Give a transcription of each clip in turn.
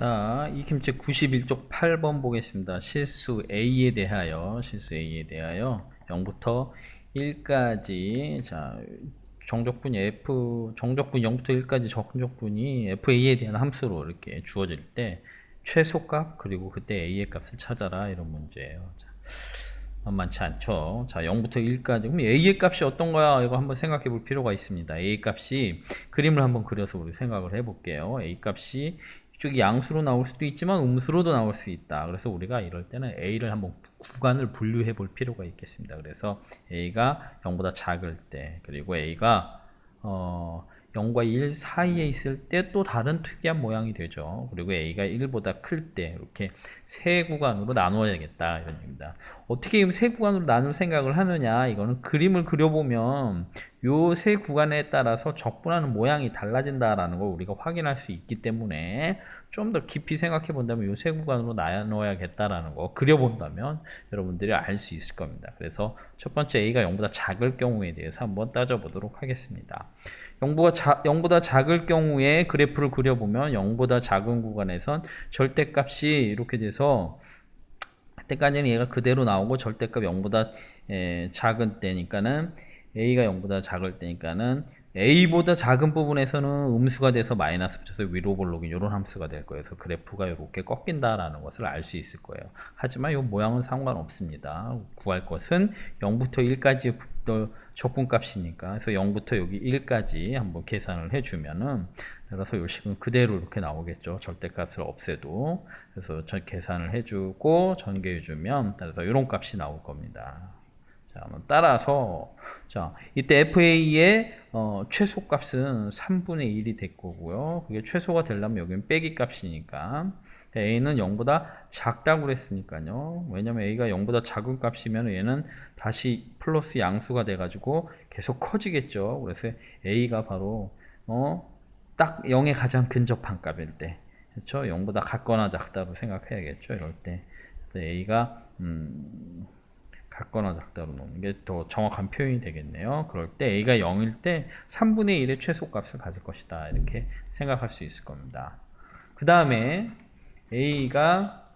자, 이 김책 91쪽 8번 보겠습니다. 실수 A에 대하여 0부터 1까지, 자, 정적분이 정적분 0부터 1까지 정적분이 FA에 대한 함수로 이렇게 주어질 때 최소값, 그리고 그때 A의 값을 찾아라, 이런 문제예요. 자, 만만치 않죠. 자, 0부터 1까지. 그럼 A의 값이 어떤 거야? 이거 한번 생각해 볼 필요가 있습니다. A의 값이, 그림을 한번 그려서 우리 생각을 해 볼게요. A 값이 이쪽이 양수로 나올 수도 있지만 음수로도 나올 수 있다. 그래서 우리가 이럴 때는 A를 한번 구간을 분류해 볼 필요가 있겠습니다. 그래서 A가 0보다 작을 때, 그리고 A가 0과 1 사이에 있을 때 또 다른 특이한 모양이 되죠. 그리고 A가 1보다 클 때 이렇게 세 구간으로 나누어야겠다, 이런 얘기입니다. 어떻게 세 구간으로 나눌 생각을 하느냐, 이거는 그림을 그려보면 요 세 구간에 따라서 적분하는 모양이 달라진다라는 걸 우리가 확인할 수 있기 때문에 좀 더 깊이 생각해 본다면 요 세 구간으로 나눠야겠다라는 거 그려본다면 여러분들이 알 수 있을 겁니다. 그래서 첫 번째 A가 0보다 작을 경우에 대해서 한번 따져보도록 하겠습니다. 0보다 작을 경우에 그래프를 그려보면 0보다 작은 구간에선 절대값이 이렇게 돼서 때까지는 얘가 그대로 나오고 절대값 0보다 작은 때니까는 A가 0보다 작을 때니까는 A보다 작은 부분에서는 음수가 돼서 마이너스 붙여서 위로 볼록인 이런 함수가 될 거예요. 그래서 그래프가 이렇게 꺾인다라는 것을 알 수 있을 거예요. 하지만 이 모양은 상관없습니다. 구할 것은 0부터 1까지 적분값이니까, 그래서 0부터 여기 1까지 한번 계산을 해주면은, 그래서 요 식은 그대로 이렇게 나오겠죠. 절대값을 없애도. 그래서 계산을 해주고 전개해주면, 따라서 이런 값이 나올 겁니다. 자, 따라서, 자, 이때 FA의 최소값은 3분의 1이 될 거고요. 그게 최소가 되려면 여기는 빼기 값이니까. A는 0보다 작다고 그랬으니까요. 왜냐면 A가 0보다 작은 값이면 얘는 다시 플러스 양수가 돼가지고 계속 커지겠죠. 그래서 A가 바로, 딱 0에 가장 근접한 값일 때. 그렇죠? 0보다 같거나 작다고 생각해야겠죠. 이럴 때. A가, 같거나 작다로 놓는 게 더 정확한 표현이 되겠네요. 그럴 때 A가 0일 때 3분의 1의 최소값을 가질 것이다, 이렇게 생각할 수 있을 겁니다. 그 다음에 A가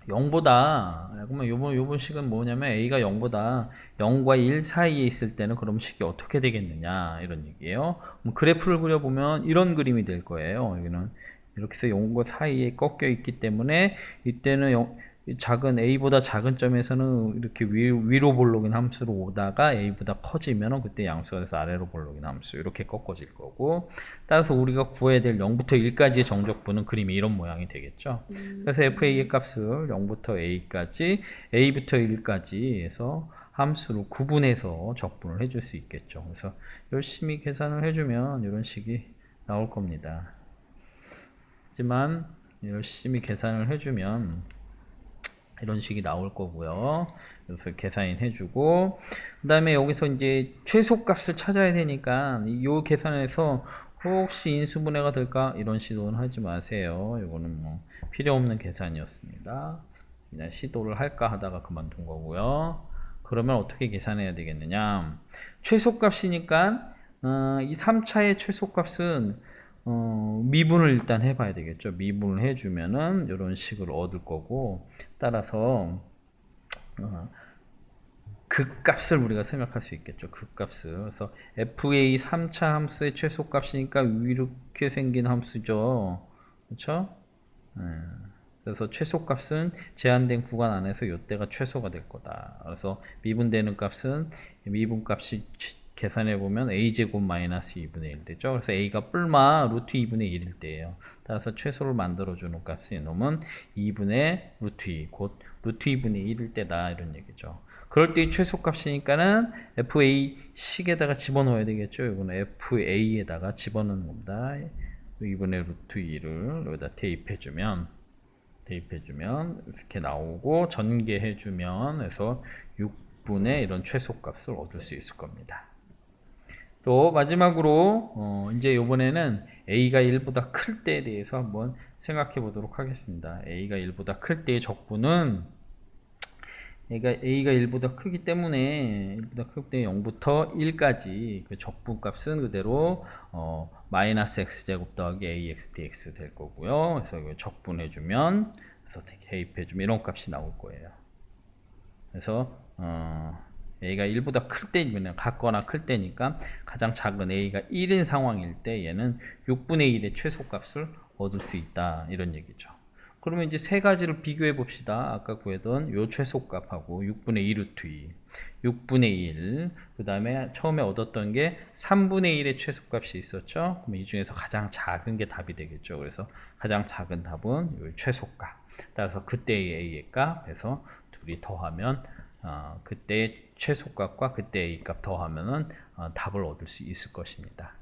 0보다, 그러면 요번 식은 뭐냐면 A가 0보다 0과 1 사이에 있을 때는 그럼 식이 어떻게 되겠느냐, 이런 얘기예요. 그래프를 그려보면 이런 그림이 될 거예요. 여기는 이렇게 해서 0과 사이에 꺾여 있기 때문에 이때는 작은 A보다 작은 점에서는 이렇게 위로 볼록인 함수로 오다가 A보다 커지면 그때 양수가 돼서 아래로 볼록인 함수, 이렇게 꺾어질 거고, 따라서 우리가 구해야 될 0부터 1까지의 정적분은 그림이 이런 모양이 되겠죠. 그래서 FA의 값을 0부터 A까지, A부터 1까지 해서 함수로 구분해서 적분을 해줄 수 있겠죠. 그래서 열심히 계산을 해주면 이런 식이 나올 겁니다. 하지만 열심히 계산을 해주면 이런 식이 나올 거고요. 그래서 계산인 해주고, 그 다음에 여기서 이제 최소값을 찾아야 되니까 이 계산에서 혹시 인수분해가 될까, 이런 시도는 하지 마세요. 이거는 뭐 필요 없는 계산이었습니다. 그냥 시도를 할까 하다가 그만둔 거고요. 그러면 어떻게 계산해야 되겠느냐, 최소값이니까 이 3차의 최소값은 미분을 일단 해봐야 되겠죠. 미분을 해주면은 이런 식으로 얻을 거고, 따라서 극값을 우리가 생각할 수 있겠죠. 극값을. 그래서 FA 3차 함수의 최소값이니까 이렇게 생긴 함수죠. 그렇죠? 그래서 최소값은 제한된 구간 안에서 이때가 최소가 될 거다. 그래서 미분되는 값은 미분값이 계산해보면 a제곱 마이너스 2분의 1 되죠. 그래서 a가 뿔마 루트 2분의 1일 때예요. 따라서 최소를 만들어주는 값이 이놈은 2분의 루트 2, 곧 루트 2분의 1일 때다, 이런 얘기죠. 그럴 때 최소값이니까는 FA 식에다가 집어넣어야 되겠죠. 이거는 FA에다가 집어넣는 겁니다. 2분의 루트 2를 여기다 대입해주면 이렇게 나오고, 전개해주면 해서 6분의 이런 최소값을 얻을 수 있을 겁니다. 또 마지막으로 이제 이번에는 A가 1보다 클 때에 대해서 한번 생각해 보도록 하겠습니다. A가 1보다 클 때의 적분은 A가 1보다 크기 때문에 0부터 1까지 그 적분값은 그대로 마이너스 x제곱 더하기 ax dx 될 거고요. 그래서 이거 적분해주면, 그래서 대입해주면 이런 값이 나올 거예요. 그래서 a가 1보다 클 때면 같거나 클 때니까 가장 작은 a가 1인 상황일 때 얘는 6분의 1의 최소값을 얻을 수 있다, 이런 얘기죠. 그러면 이제 세 가지를 비교해 봅시다. 아까 구했던 요 최소값하고 6분의 2 루트 2, 6분의 1, 그 다음에 처음에 얻었던 게 3분의 1의 최소값이 있었죠. 그럼 이 중에서 가장 작은 게 답이 되겠죠. 그래서 가장 작은 답은 요 최소값. 따라서 그때의 a의 값 해서 둘이 더하면 그때의 최소값과 그때의 a 값 더하면은 답을 얻을 수 있을 것입니다.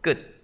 끝.